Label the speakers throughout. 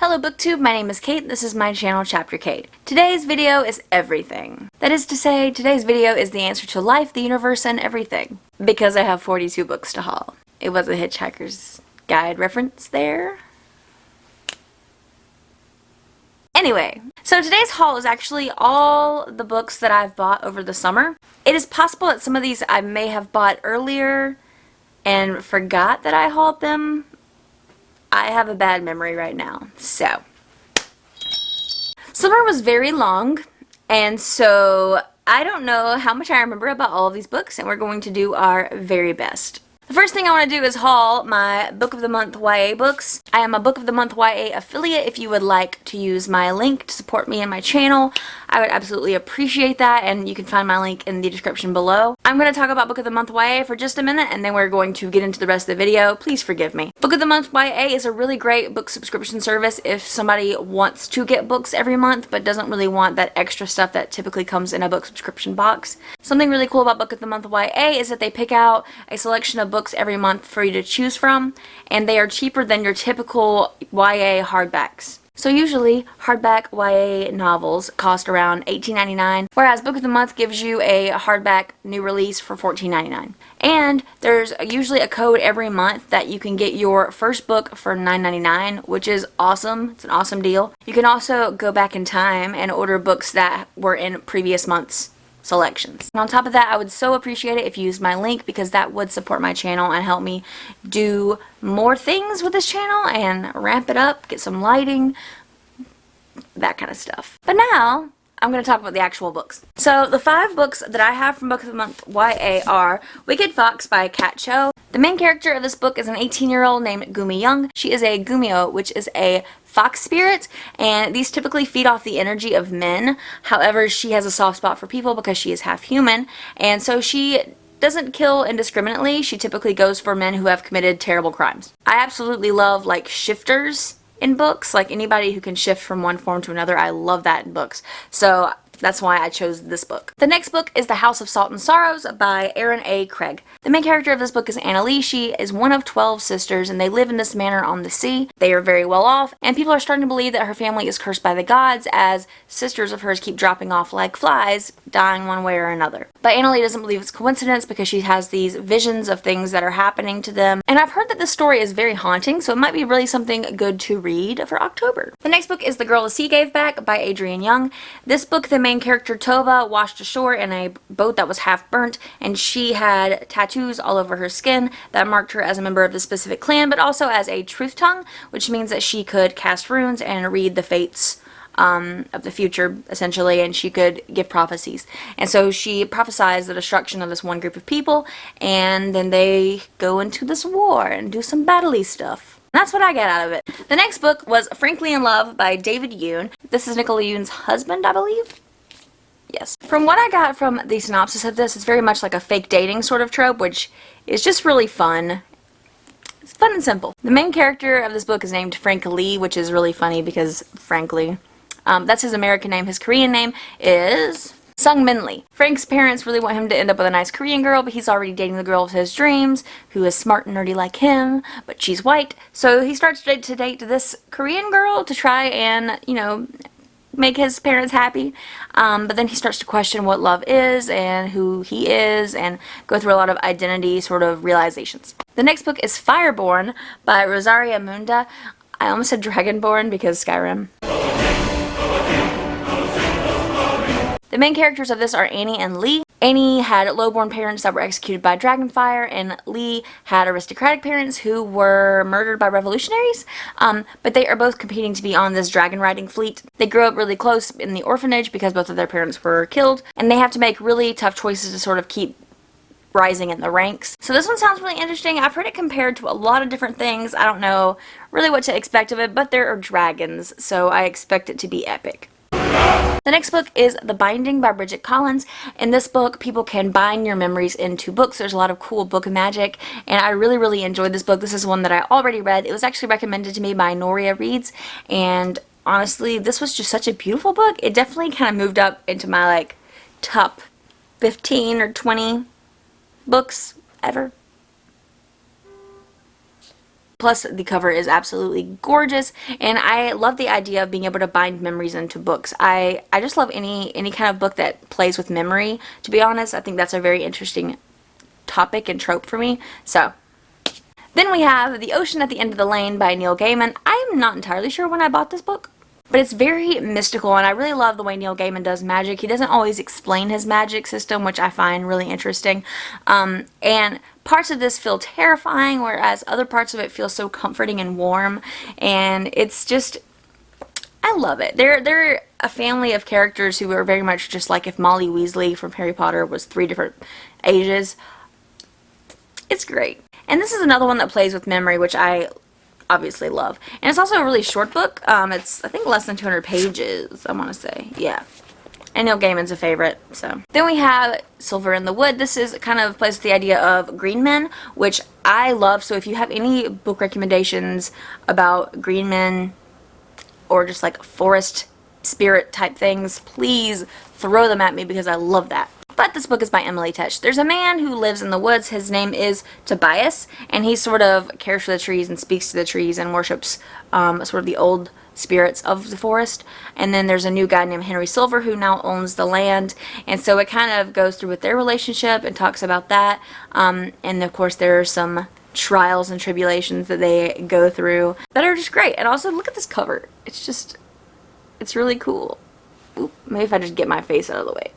Speaker 1: Hello BookTube, my name is Kate, this is my channel chaptercviii. Today's video is everything. That is to say, today's video is the answer to life, the universe, and everything. Because I have 42 books to haul. It was a Hitchhiker's Guide reference there. Anyway, so today's haul is actually all the books that I've bought over the summer. It is possible that some of these I may have bought earlier and forgot that I hauled them. I have a bad memory right now. So, summer was very long, and so I don't know how much I remember about all of these books, and we're going to do our very best. The first thing I want to do is haul my Book of the Month YA books. I am a Book of the Month YA affiliate. If you would like to use my link to support me and my channel, I would absolutely appreciate that, and you can find my link in the description below. I'm going to talk about Book of the Month YA for just a minute, and then we're going to get into the rest of the video. Please forgive me. Book of the Month YA is a really great book subscription service if somebody wants to get books every month but doesn't really want that extra stuff that typically comes in a book subscription box. Something really cool about Book of the Month YA is that they pick out a selection of books every month for you to choose from, and they are cheaper than your typical YA hardbacks. So usually, hardback YA novels cost around $18.99, whereas Book of the Month gives you a hardback new release for $14.99. And there's usually a code every month that you can get your first book for $9.99, which is awesome. It's an awesome deal. You can also go back in time and order books that were in previous months' selections. And on top of that, I would so appreciate it if you used my link, because that would support my channel and help me do more things with this channel and ramp it up, get some lighting, that kind of stuff. But now, I'm going to talk about the actual books. So, the 5 books that I have from Book of the Month YA are Wicked Fox by Kat Cho. The main character of this book is an 18-year-old named Gumi Young. She is a Gumio, which is a fox spirit, and these typically feed off the energy of men. However, she has a soft spot for people because she is half human, and so she doesn't kill indiscriminately. She typically goes for men who have committed terrible crimes. I absolutely love, like, shifters in books, like anybody who can shift from one form to another. I love that in books. So that's why I chose this book. The next book is The House of Salt and Sorrows by Erin A. Craig. The main character of this book is Anna Lee. She is one of 12 sisters, and they live in this manor on the sea. They are very well off, and people are starting to believe that her family is cursed by the gods, as sisters of hers keep dropping off like flies, dying one way or another. But Anna Lee doesn't believe it's coincidence because she has these visions of things that are happening to them. And I've heard that this story is very haunting, so it might be really something good to read for October. The next book is The Girl the Sea Gave Back by Adrienne Young. This book, the main character Tova washed ashore in a boat that was half burnt, and she had tattoos all over her skin that marked her as a member of the specific clan, but also as a truth tongue, which means that she could cast runes and read the fates of the future, essentially, and she could give prophecies. And so she prophesies the destruction of this one group of people, and then they go into this war and do some battle-y stuff. That's what I get out of it. The next book was Frankly in Love by David Yoon. This is Nicola Yoon's husband, I believe. Yes. From what I got from the synopsis of this, it's very much like a fake dating sort of trope, which is just really fun. It's fun and simple. The main character of this book is named Frank Lee, which is really funny because, frankly, that's his American name. His Korean name is Sung Min Lee. Frank's parents really want him to end up with a nice Korean girl, but he's already dating the girl of his dreams, who is smart and nerdy like him, but she's white. So he starts to date this Korean girl to try and, you know, make his parents happy, but then he starts to question what love is and who he is, and go through a lot of identity sort of realizations. The next book is Fireborn by Rosaria Munda. I almost said Dragonborn because Skyrim. The main characters of this are Annie and Lee. Annie had lowborn parents that were executed by dragonfire, and Lee had aristocratic parents who were murdered by revolutionaries, but they are both competing to be on this dragon riding fleet. They grew up really close in the orphanage because both of their parents were killed, and they have to make really tough choices to sort of keep rising in the ranks. So this one sounds really interesting. I've heard it compared to a lot of different things. I don't know really what to expect of it, but there are dragons, so I expect it to be epic. The next book is The Binding by Bridget Collins. In this book, people can bind your memories into books. There's a lot of cool book magic, and I really enjoyed this book. This is one that I already read. It was actually recommended to me by Noria Reads, and honestly, this was just such a beautiful book. It definitely kind of moved up into my, like, top 15 or 20 books ever. Plus, the cover is absolutely gorgeous, and I love the idea of being able to bind memories into books. I just love any kind of book that plays with memory, to be honest. I think that's a very interesting topic and trope for me. So, then we have The Ocean at the End of the Lane by Neil Gaiman. I am not entirely sure when I bought this book, but it's very mystical, and I really love the way Neil Gaiman does magic. He doesn't always explain his magic system, which I find really interesting. And parts of this feel terrifying, whereas other parts of it feel so comforting and warm. And it's just, I love it. They're a family of characters who are very much just like if Molly Weasley from Harry Potter was 3 different ages. It's great. And this is another one that plays with memory, which I obviously love. And it's also a really short book. It's, I think, less than 200 pages, I want to say. Yeah. And Neil Gaiman's a favorite, so. Then we have Silver in the Wood. This is kind of plays with the idea of green men, which I love. So if you have any book recommendations about green men or just like forest spirit type things, please throw them at me because I love that. But this book is by Emily Tetch. There's a man who lives in the woods. His name is Tobias, and he sort of cares for the trees and speaks to the trees and worships sort of the old spirits of the forest. And then there's a new guy named Henry Silver who now owns the land, and so it kind of goes through with their relationship and talks about that. And of course there are some trials and tribulations that they go through that are just great. And also look at this cover. It's really cool. Oop, maybe if I just get my face out of the way.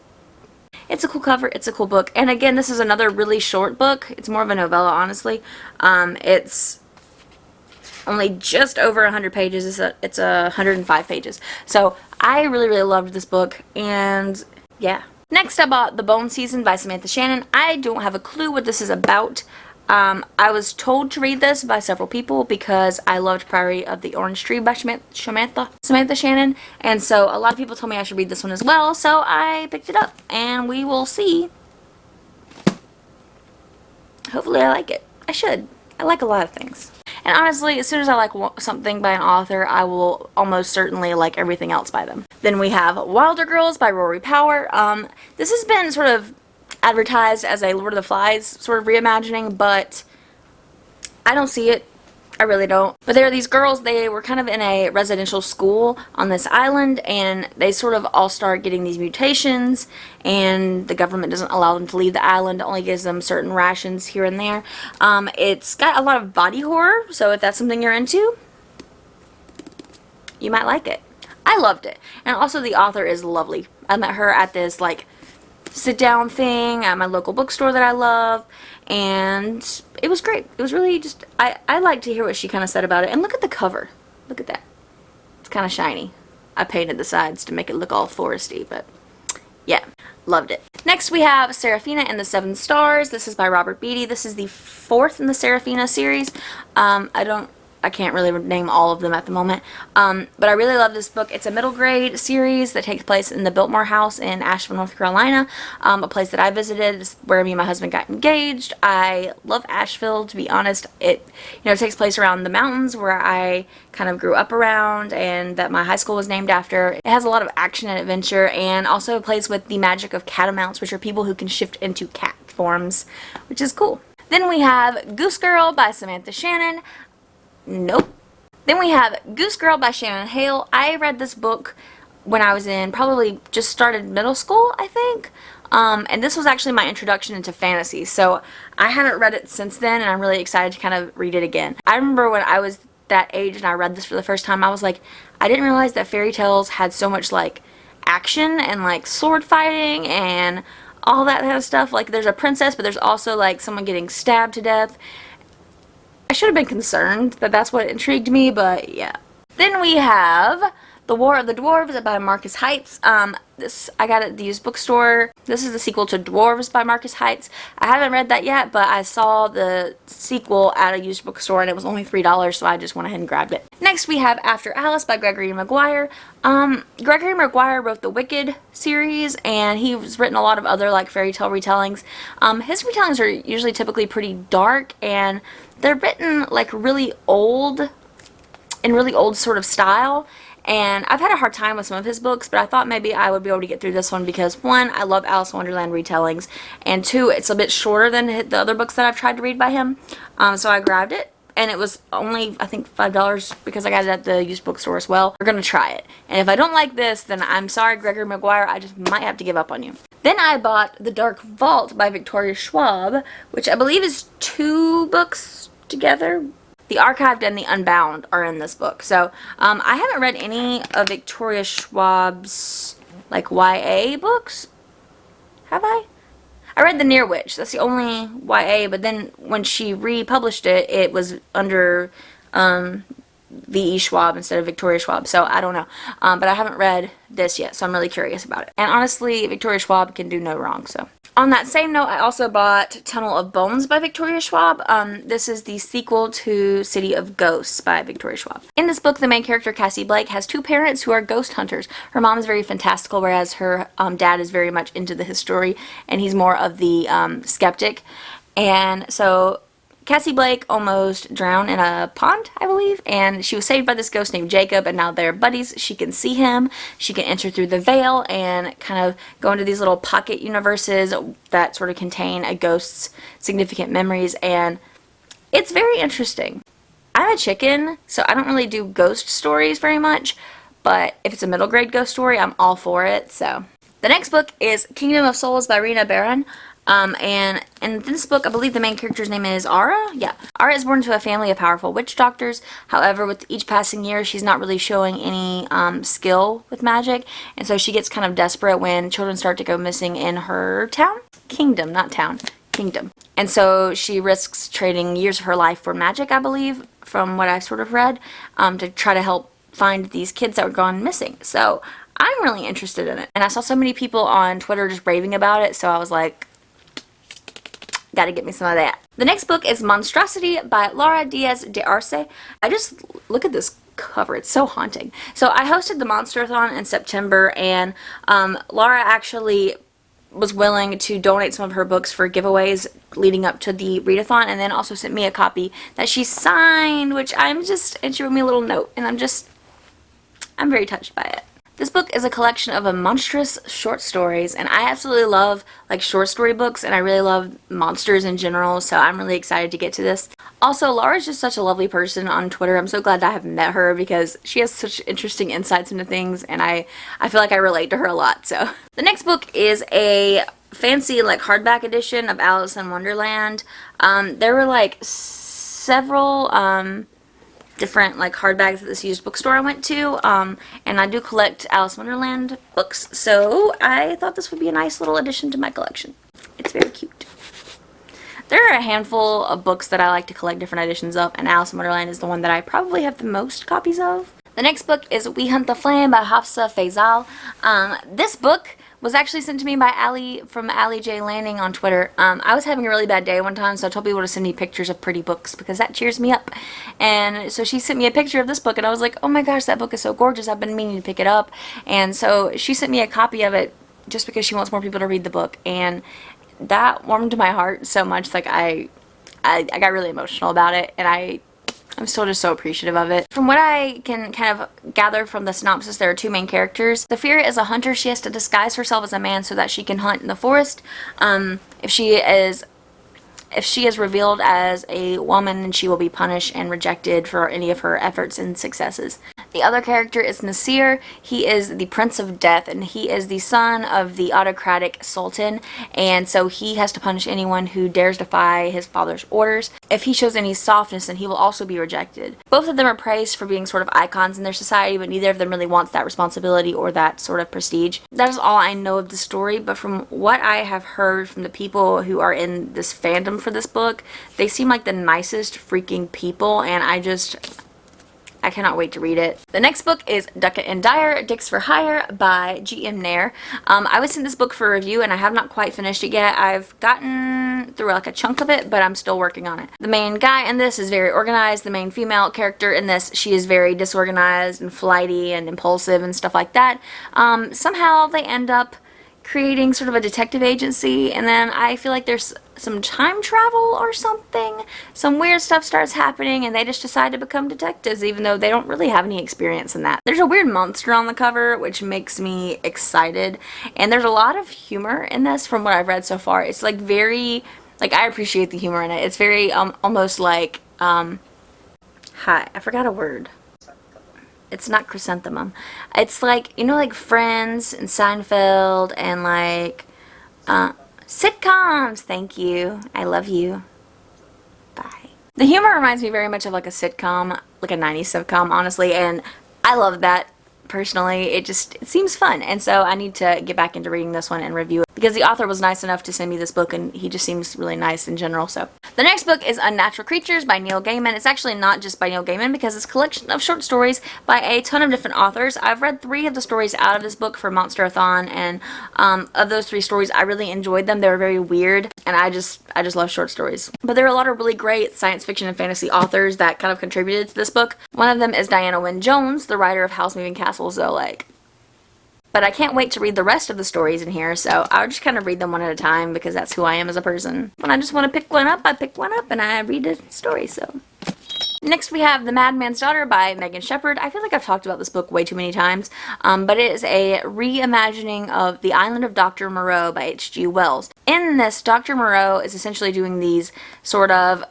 Speaker 1: It's a cool cover, it's a cool book, and again, this is another really short book. It's more of a novella, honestly. It's only just over 100 pages. It's 105 pages. So, I really, really loved this book, and yeah. Next, I bought The Bone Season by Samantha Shannon. I don't have a clue what this is about. I was told to read this by several people because I loved Priory of the Orange Tree by Samantha Shannon, and so a lot of people told me I should read this one as well, so I picked it up, and we will see. Hopefully I like it. I should. I like a lot of things. And honestly, as soon as I like something by an author, I will almost certainly like everything else by them. Then we have Wilder Girls by Rory Power. This has been sort of advertised as a Lord of the Flies sort of reimagining, but I don't see it. I really don't. But there are these girls, they were kind of in a residential school on this island, and they sort of all start getting these mutations, and the government doesn't allow them to leave the island. It only gives them certain rations here and there. It's got a lot of body horror, so if that's something you're into, you might like it. I loved it. And also the author is lovely. I met her at this like sit down thing at my local bookstore that I love, and it was great. It was really just, I like to hear what she kind of said about it. And look at the cover. Look at that. It's kind of shiny. I painted the sides to make it look all foresty, but yeah, loved it. Next we have Seraphina and the Seven Stars. This is by Robert Beatty. This is the 4th in the Seraphina series. I can't really name all of them at the moment, but I really love this book. It's a middle grade series that takes place in the Biltmore house in Asheville, North Carolina, a place that I visited. It's where me and my husband got engaged. I love Asheville, to be honest. It takes place around the mountains where I kind of grew up around and that my high school was named after. It has a lot of action and adventure, and also plays with the magic of catamounts, which are people who can shift into cat forms, which is cool. Then we have Goose Girl by Samantha Shannon. Nope. Then we have Goose Girl by Shannon Hale. I read this book when I was in, probably just started middle school, I think. And this was actually my introduction into fantasy. So I haven't read it since then, and I'm really excited to kind of read it again. I remember when I was that age and I read this for the first time, I was like, I didn't realize that fairy tales had so much like action and like sword fighting and all that kind of stuff. Like there's a princess, but there's also like someone getting stabbed to death. I should have been concerned that that's what intrigued me, but yeah. Then we have The War of the Dwarves by Marcus Heights. This I got at the used bookstore. This is the sequel to Dwarves by Marcus Heights. I haven't read that yet, but I saw the sequel at a used bookstore and it was only $3, so I just went ahead and grabbed it. Next we have After Alice by Gregory Maguire. Gregory Maguire wrote the Wicked series, and he's written a lot of other like fairy tale retellings. His retellings are usually typically pretty dark, and they're written like really old, in really old sort of style. And I've had a hard time with some of his books, but I thought maybe I would be able to get through this one because, one, I love Alice in Wonderland retellings, and two, it's a bit shorter than the other books that I've tried to read by him. So I grabbed it, and it was only, I think, $5 because I got it at the used bookstore as well. We're gonna try it. And if I don't like this, then I'm sorry, Gregory Maguire, I just might have to give up on you. Then I bought The Dark Vault by Victoria Schwab, which I believe is 2 books together. The Archived and the Unbound are in this book. So I haven't read any of Victoria Schwab's like YA books. Have I? I read The Near Witch. That's the only YA, but then when she republished it, it was under V.E. Schwab instead of Victoria Schwab, so I don't know. But I haven't read this yet, so I'm really curious about it. And honestly, Victoria Schwab can do no wrong, so. On that same note, I also bought Tunnel of Bones by Victoria Schwab. This is the sequel to City of Ghosts by Victoria Schwab. In this book, the main character, Cassie Blake, has 2 parents who are ghost hunters. Her mom is very fantastical, whereas her dad is very much into the history, and he's more of the skeptic. And so Cassie Blake almost drowned in a pond, I believe, and she was saved by this ghost named Jacob, and now they're buddies. She can see him, she can enter through the Vale, and kind of go into these little pocket universes that sort of contain a ghost's significant memories, and it's very interesting. I'm a chicken, so I don't really do ghost stories very much, but if it's a middle grade ghost story, I'm all for it, so. The next book is Kingdom of Souls by Rena Barron. And in this book, I believe the main character's name is Ara? Yeah. Ara is born to a family of powerful witch doctors. However, with each passing year, she's not really showing any skill with magic. And so she gets kind of desperate when children start to go missing in her town? Kingdom, not town. Kingdom. And so she risks trading years of her life for magic, I believe, from what I sort of read, to try to help find these kids that were gone missing. So I'm really interested in it. And I saw so many people on Twitter just raving about it, so I was like, gotta get me some of that. The next book is Monstrosity by Laura Diaz de Arce. I just look at this cover, it's so haunting. So I hosted the Monster-a-thon in September, and Laura actually was willing to donate some of her books for giveaways leading up to the readathon, and then also sent me a copy that she signed, which and she wrote me a little note, and I'm very touched by it. This book is a collection of monstrous short stories, and I absolutely love like short story books, and I really love monsters in general, so I'm really excited to get to this. Also, Laura's just such a lovely person on Twitter. I'm so glad I have met her because she has such interesting insights into things, and I feel like I relate to her a lot. So the next book is a fancy like hardback edition of Alice in Wonderland. There were like several different like hardbacks at this used bookstore I went to, and I do collect Alice in Wonderland books, so I thought this would be a nice little addition to my collection. It's very cute. There are a handful of books that I like to collect different editions of, and Alice in Wonderland is the one that I probably have the most copies of. The next book is We Hunt the Flame by Hafsa Faisal. This book was actually sent to me by Allie from Allie J Landing on Twitter. I was having a really bad day one time, so I told people to send me pictures of pretty books because that cheers me up. And so she sent me a picture of this book, and I was like, oh my gosh, that book is so gorgeous. I've been meaning to pick it up. And so she sent me a copy of it just because she wants more people to read the book, and that warmed my heart so much. Like I got really emotional about it, and I'm still just so appreciative of it. From what I can kind of gather from the synopsis, there are 2 main characters. Saphira is a hunter. She has to disguise herself as a man so that she can hunt in the forest. If she is revealed as a woman, then she will be punished and rejected for any of her efforts and successes. The other character is Nasir. He is the Prince of Death, and he is the son of the autocratic Sultan, and so he has to punish anyone who dares defy his father's orders. If he shows any softness, then he will also be rejected. Both of them are praised for being sort of icons in their society, but neither of them really wants that responsibility or that sort of prestige. That is all I know of the story, but from what I have heard from the people who are in this fandom for this book, they seem like the nicest freaking people, and I cannot wait to read it. The next book is Dekha and Dire, Dicks for Hire by G.M. Nair. I was sent this book for review, and I have not quite finished it yet. I've gotten through like a chunk of it, but I'm still working on it. The main guy in this is very organized. The main female character in this, she is very disorganized and flighty and impulsive and stuff like that. Somehow they end up creating sort of a detective agency, and then I feel like there's some time travel or something. Some weird stuff starts happening, and they just decide to become detectives, even though they don't really have any experience in that. There's a weird monster on the cover, which makes me excited, and there's a lot of humor in this from what I've read so far. It's like very, like, I appreciate the humor in it. It's very almost like Hi, I forgot a word. It's not chrysanthemum. It's like, you know, like Friends and Seinfeld and like uh, sitcoms. Thank you. I love you. Bye. The humor reminds me very much of like a sitcom, like a 90s sitcom, honestly, and I love that personally. It seems fun, and so I need to get back into reading this one and review it because the author was nice enough to send me this book, and he just seems really nice in general. So the next book is Unnatural Creatures by Neil Gaiman. It's actually not just by Neil Gaiman because it's a collection of short stories by a ton of different authors. I've read 3 of the stories out of this book for Monster-a-thon, and of those 3 stories, I really enjoyed them. They were very weird, and I just love short stories. But there are a lot of really great science fiction and fantasy authors that kind of contributed to this book. One of them is Diana Wynne Jones, the writer of House Moving Castle. So like, but I can't wait to read the rest of the stories in here, so I'll just kind of read them one at a time because that's who I am as a person. When I just want to pick one up, I pick one up and I read a story, so. Next we have The Madman's Daughter by Megan Shepherd. I feel like I've talked about this book way too many times, but it is a reimagining of The Island of Dr. Moreau by H.G. Wells. In this, Dr. Moreau is essentially doing these sort of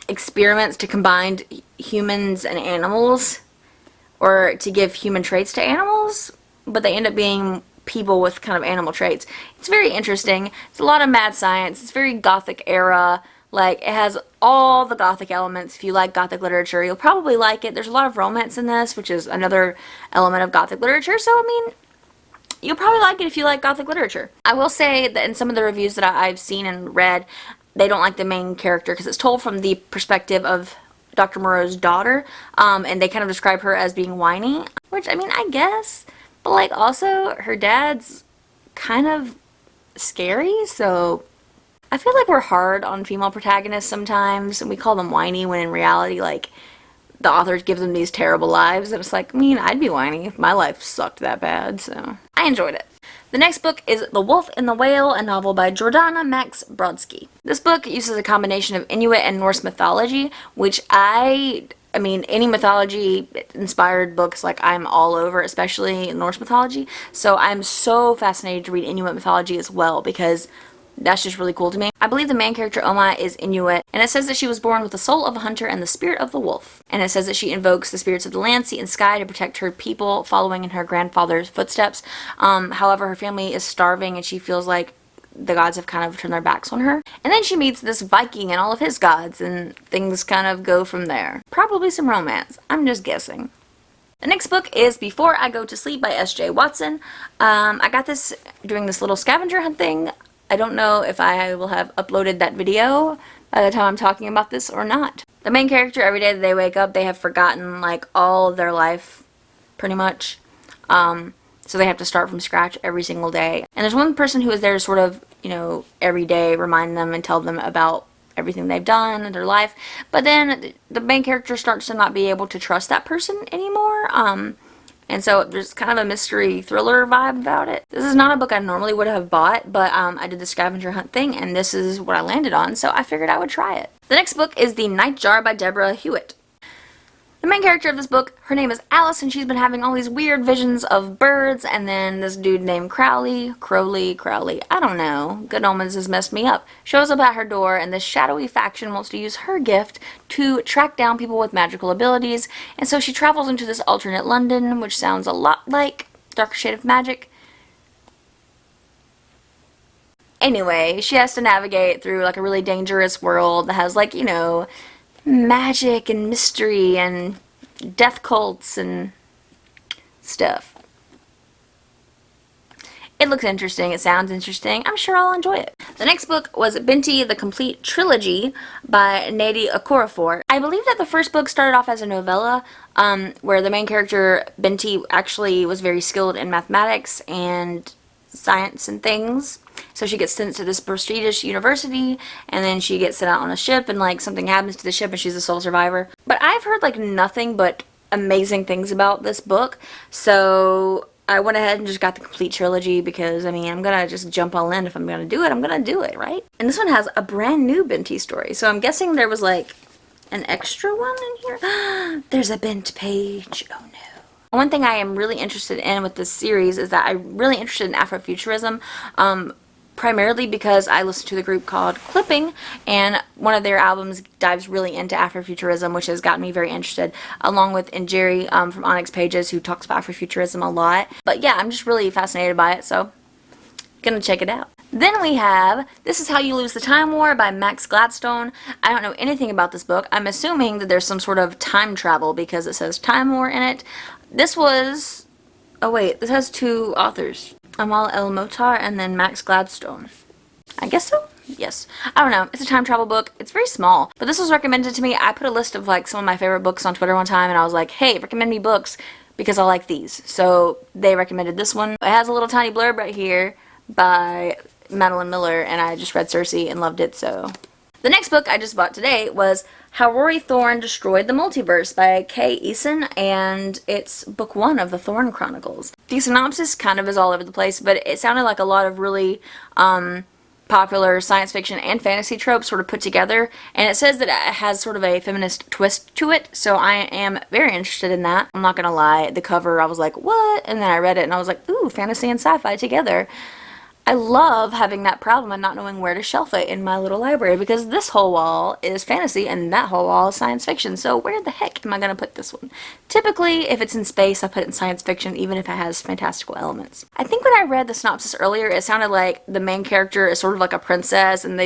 Speaker 1: experiments to combine humans and animals, or to give human traits to animals, but they end up being people with kind of animal traits. It's very interesting. It's a lot of mad science. It's very Gothic era. Like, it has all the Gothic elements. If you like Gothic literature, you'll probably like it. There's a lot of romance in this, which is another element of Gothic literature, so I mean, you'll probably like it if you like Gothic literature. I will say that in some of the reviews that I've seen and read, they don't like the main character because it's told from the perspective of Dr. Moreau's daughter, and they kind of describe her as being whiny, which, I mean, I guess, but, like, also, her dad's kind of scary, so I feel like we're hard on female protagonists sometimes, and we call them whiny, when in reality, like, the authors give them these terrible lives, and it's like, I mean, I'd be whiny if my life sucked that bad, so I enjoyed it. The next book is The Wolf and the Whale, a novel by Jordana Max Brodsky. This book uses a combination of Inuit and Norse mythology, which I mean, any mythology-inspired books, like, I'm all over, especially Norse mythology, so I'm so fascinated to read Inuit mythology as well, because that's just really cool to me. I believe the main character, Oma, is Inuit, and it says that she was born with the soul of a hunter and the spirit of the wolf. And it says that she invokes the spirits of the land, sea, and sky to protect her people, following in her grandfather's footsteps. However, her family is starving, and she feels like the gods have kind of turned their backs on her. And then she meets this Viking and all of his gods, and things kind of go from there. Probably some romance. I'm just guessing. The next book is Before I Go to Sleep by S.J. Watson. I got this doing this little scavenger hunt thing. I don't know if I will have uploaded that video by the time I'm talking about this or not. The main character, every day that they wake up, they have forgotten, like, all of their life, pretty much. So they have to start from scratch every single day. And there's one person who is there to sort of, you know, every day remind them and tell them about everything they've done in their life. But then the main character starts to not be able to trust that person anymore. And so there's kind of a mystery thriller vibe about it. This is not a book I normally would have bought, but I did the scavenger hunt thing, and this is what I landed on, so I figured I would try it. The next book is The Night Jar by Deborah Hewitt. The main character of this book, her name is Alice, and she's been having all these weird visions of birds, and then this dude named Crowley, I don't know, Good Omens has messed me up, shows up at her door, and this shadowy faction wants to use her gift to track down people with magical abilities, and so she travels into this alternate London, which sounds a lot like Dark Shade of Magic. Anyway, she has to navigate through, like, a really dangerous world that has, like, you know, magic and mystery and death cults and stuff. It looks interesting. It sounds interesting. I'm sure I'll enjoy it. The next book was Binti, the Complete Trilogy by Nadi Okorafor. I believe that the first book started off as a novella where the main character, Binti, actually was very skilled in mathematics and science and things. So she gets sent to this prestigious university, and then she gets sent out on a ship, and, like, something happens to the ship, and she's the sole survivor. But I've heard, like, nothing but amazing things about this book, so I went ahead and just got the complete trilogy because, I mean, I'm gonna just jump all in. If I'm gonna do it, I'm gonna do it, right? And this one has a brand new Binti story, so I'm guessing there was, like, an extra one in here. There's a Bint page. Oh, no. One thing I am really interested in with this series is that I'm really interested in Afrofuturism. primarily because I listen to the group called Clipping, and one of their albums dives really into Afrofuturism, which has gotten me very interested, along with Jerry from Onyx Pages, who talks about Afrofuturism a lot. But yeah, I'm just really fascinated by it, so gonna check it out. Then we have This Is How You Lose the Time War by Max Gladstone. I don't know anything about this book. I'm assuming that there's some sort of time travel because it says Time War in it. This was... oh wait, this has two authors. Amal El Motar and then Max Gladstone. I guess so? Yes. I don't know. It's a time travel book. It's very small. But this was recommended to me. I put a list of like some of my favorite books on Twitter one time and I was like, hey, recommend me books because I like these. So they recommended this one. It has a little tiny blurb right here by Madeline Miller, and I just read Cersei and loved it, so. The next book I just bought today was How Rory Thorn Destroyed the Multiverse by Kay Eason, and it's book 1 of the Thorn Chronicles. The synopsis kind of is all over the place, but it sounded like a lot of really popular science fiction and fantasy tropes sort of put together, and it says that it has sort of a feminist twist to it, so I am very interested in that. I'm not gonna lie, the cover I was like, what? And then I read it and I was like, ooh, fantasy and sci-fi together. I love having that problem and not knowing where to shelf it in my little library because this whole wall is fantasy and that whole wall is science fiction, so where the heck am I going to put this one? Typically, if it's in space, I put it in science fiction even if it has fantastical elements. I think when I read the synopsis earlier, it sounded like the main character is sort of like a princess and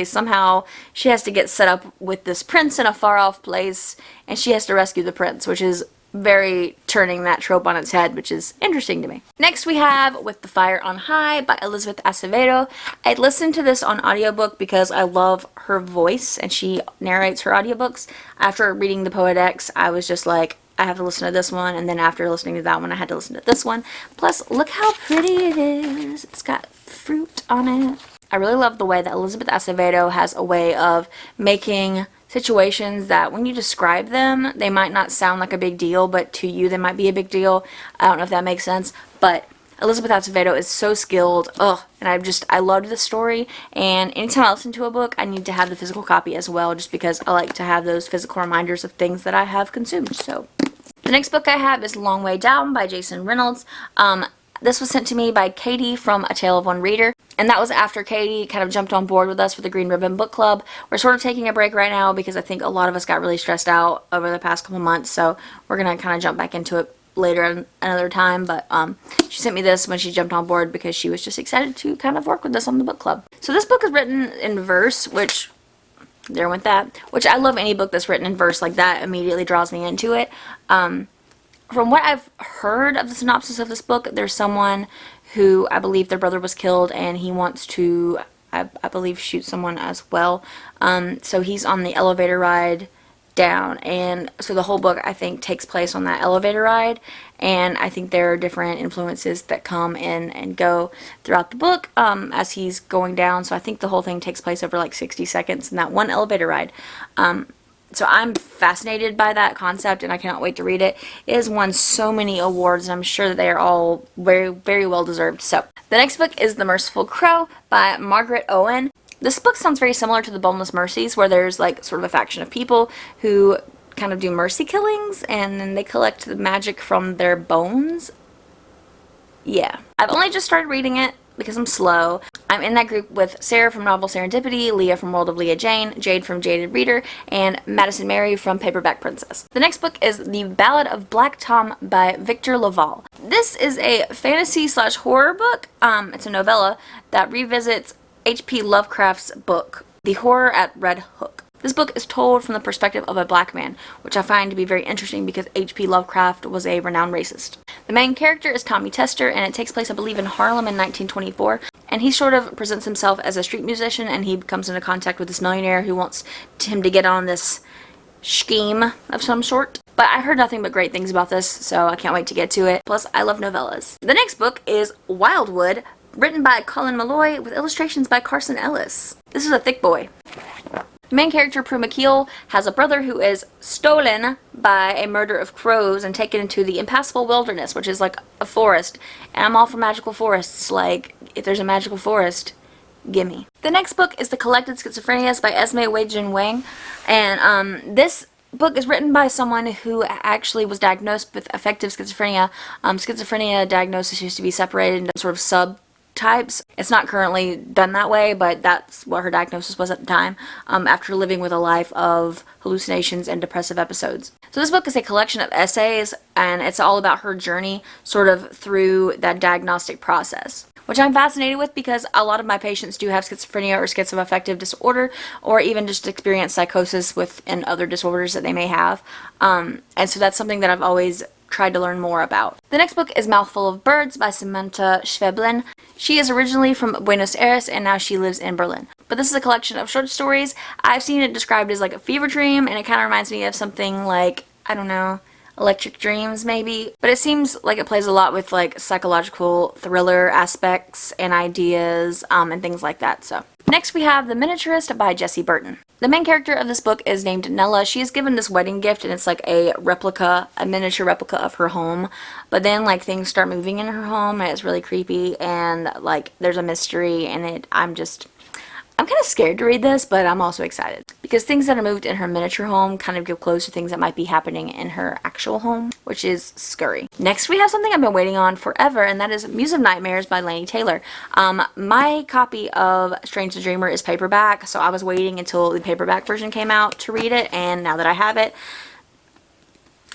Speaker 1: she has to get set up with this prince in a far off place and she has to rescue the prince, which is very turning that trope on its head, which is interesting to me. Next we have With the Fire on High by Elizabeth Acevedo. I listened to this on audiobook because I love her voice and she narrates her audiobooks. After reading the Poedex, I was just like, I have to listen to this one, and then after listening to that one, I had to listen to this one. Plus, look how pretty it is. It's got fruit on it. I really love the way that Elizabeth Acevedo has a way of making situations that when you describe them, they might not sound like a big deal, but to you they might be a big deal. I don't know if that makes sense, but Elizabeth Acevedo is so skilled. And I loved the story, and anytime I listen to a book, I need to have the physical copy as well, just because I like to have those physical reminders of things that I have consumed. So the next book I have is Long Way Down by Jason Reynolds. This was sent to me by Katie from A Tale of One Reader, and that was after Katie kind of jumped on board with us for the Green Ribbon Book Club. We're sort of taking a break right now because I think a lot of us got really stressed out over the past couple months, so we're going to kind of jump back into it later another time, but she sent me this when she jumped on board because she was just excited to kind of work with us on the book club. So this book is written in verse, which I love any book that's written in verse like that. Immediately draws me into it. From what I've heard of the synopsis of this book, there's someone who I believe their brother was killed and he wants to, I believe, shoot someone as well. So he's on the elevator ride down, and so the whole book I think takes place on that elevator ride, and I think there are different influences that come in and go throughout the book as he's going down. So I think the whole thing takes place over like 60 seconds in that one elevator ride. So I'm fascinated by that concept and I cannot wait to read it. It has won so many awards and I'm sure that they are all very, very well deserved. So the next book is The Merciful Crow by Margaret Owen. This book sounds very similar to The Boneless Mercies, where there's like sort of a faction of people who kind of do mercy killings and then they collect the magic from their bones. Yeah. I've only just started reading it because I'm slow. I'm in that group with Sarah from Novel Serendipity, Leah from World of Leah Jane, Jade from Jaded Reader, and Madison Mary from Paperback Princess. The next book is The Ballad of Black Tom by Victor LaValle. This is a fantasy/horror book. It's a novella that revisits H.P. Lovecraft's book, The Horror at Red Hook. This book is told from the perspective of a black man, which I find to be very interesting because H.P. Lovecraft was a renowned racist. The main character is Tommy Tester, and it takes place, I believe, in Harlem in 1924. And he sort of presents himself as a street musician, and he comes into contact with this millionaire who wants him to get on this scheme of some sort. But I heard nothing but great things about this, so I can't wait to get to it. Plus, I love novellas. The next book is Wildwood, written by Colin Malloy with illustrations by Carson Ellis. This is a thick boy. The main character, Prue McKeel, has a brother who is stolen by a murder of crows and taken into the impassable wilderness, which is like a forest. And I'm all for magical forests. Like, if there's a magical forest, gimme. The next book is The Collected Schizophrenias by Esme Wei-Jin Wang. And this book is written by someone who actually was diagnosed with affective schizophrenia. Schizophrenia diagnosis used to be separated into sort of subtypes types. It's not currently done that way, but that's what her diagnosis was at the time, after living with a life of hallucinations and depressive episodes. So this book is a collection of essays, and it's all about her journey sort of through that diagnostic process, which I'm fascinated with because a lot of my patients do have schizophrenia or schizoaffective disorder, or even just experience psychosis and other disorders that they may have. And so that's something that I've always tried to learn more about. The next book is Mouthful of Birds by Samantha Schweblin. She is originally from Buenos Aires and now she lives in Berlin. But this is a collection of short stories. I've seen it described as like a fever dream, and it kind of reminds me of something like, I don't know, Electric Dreams maybe. But it seems like it plays a lot with like psychological thriller aspects and ideas and things like that. So next we have The Miniaturist by Jessie Burton. The main character of this book is named Nella. She is given this wedding gift, and it's like a miniature replica of her home. But then like things start moving in her home, and it's really creepy, and like there's a mystery in it. I'm kind of scared to read this, but I'm also excited because things that are moved in her miniature home kind of give clues to things that might be happening in her actual home, which is scary. Next, we have something I've been waiting on forever, and that is Muse of Nightmares by Laini Taylor. My copy of Strange the Dreamer is paperback, so I was waiting until the paperback version came out to read it, and now that I have it,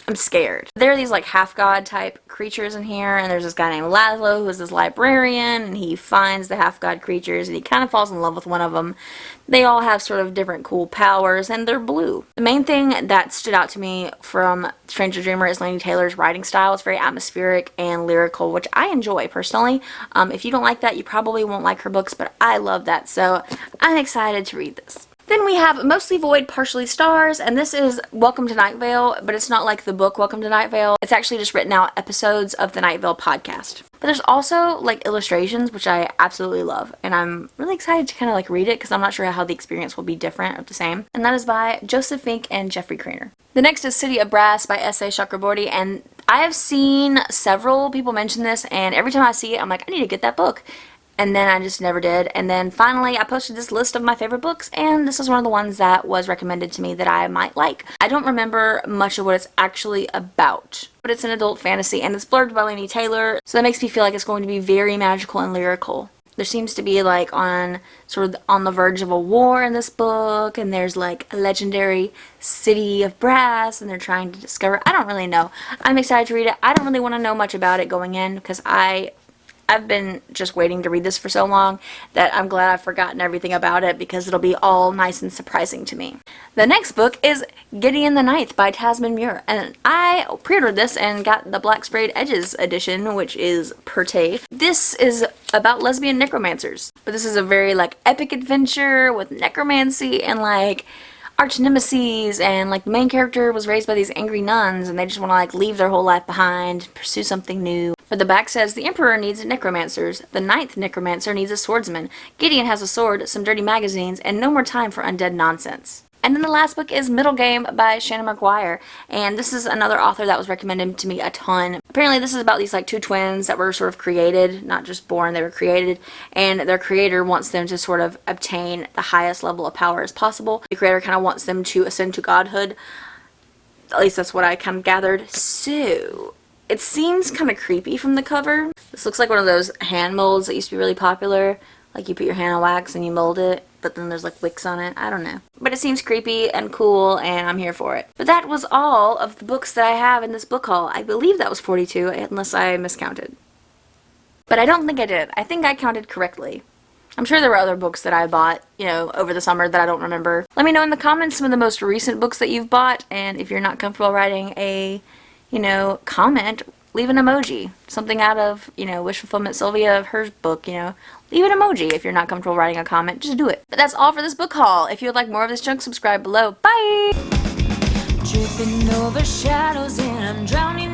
Speaker 1: I'm scared. There are these like half-god type creatures in here, and there's this guy named Laszlo who is this librarian, and he finds the half-god creatures, and he kind of falls in love with one of them. They all have sort of different cool powers, and they're blue. The main thing that stood out to me from Strange the Dreamer is Laini Taylor's writing style. It's very atmospheric and lyrical, which I enjoy personally. If you don't like that, you probably won't like her books, but I love that, so I'm excited to read this. Then we have Mostly Void, Partially Stars, and this is Welcome to Night Vale, but it's not like the book Welcome to Night Vale. It's actually just written out episodes of the Night Vale podcast. But there's also like illustrations, which I absolutely love, and I'm really excited to kind of like read it because I'm not sure how the experience will be different or the same. And that is by Joseph Fink and Jeffrey Craner. The next is City of Brass by S.A. Chakraborty, and I have seen several people mention this, and every time I see it, I'm like, I need to get that book. And then I just never did. And then finally I posted this list of my favorite books, and this is one of the ones that was recommended to me that I might like. I don't remember much of what it's actually about, but it's an adult fantasy, and it's blurbed by Laini Taylor, so that makes me feel like it's going to be very magical and lyrical. There seems to be like on the verge of a war in this book, and there's like a legendary city of brass, and they're trying to discover. I don't really know. I'm excited to read it. I don't really want to know much about it going in because I've been just waiting to read this for so long that I'm glad I've forgotten everything about it because it'll be all nice and surprising to me. The next book is Gideon the Ninth by Tasman Muir, and I pre-ordered this and got the Black Sprayed Edges edition, which is Perte. This is about lesbian necromancers, but this is a very like epic adventure with necromancy and like arch nemesis, and like the main character was raised by these angry nuns, and they just want to like leave their whole life behind, pursue something new. But the back says, the Emperor needs necromancers. The 9th necromancer needs a swordsman. Gideon has a sword, some dirty magazines, and no more time for undead nonsense. And then the last book is Middlegame by Shannon McGuire, and this is another author that was recommended to me a ton. Apparently this is about these like two twins that were sort of created, not just born, they were created, and their creator wants them to sort of obtain the highest level of power as possible. The creator kind of wants them to ascend to godhood. At least that's what I kind of gathered. So it seems kind of creepy from the cover. This looks like one of those hand molds that used to be really popular. Like you put your hand on wax and you mold it, but then there's like wicks on it. I don't know. But it seems creepy and cool, and I'm here for it. But that was all of the books that I have in this book haul. I believe that was 42, unless I miscounted. But I don't think I did. I think I counted correctly. I'm sure there were other books that I bought, over the summer that I don't remember. Let me know in the comments some of the most recent books that you've bought, and if you're not comfortable writing a comment, leave an emoji. Something out of, Wish Fulfillment Sylvia of her book, Leave an emoji if you're not comfortable writing a comment. Just do it. But that's all for this book haul. If you would like more of this junk, subscribe below. Bye! Tripping over shadows and I'm drowning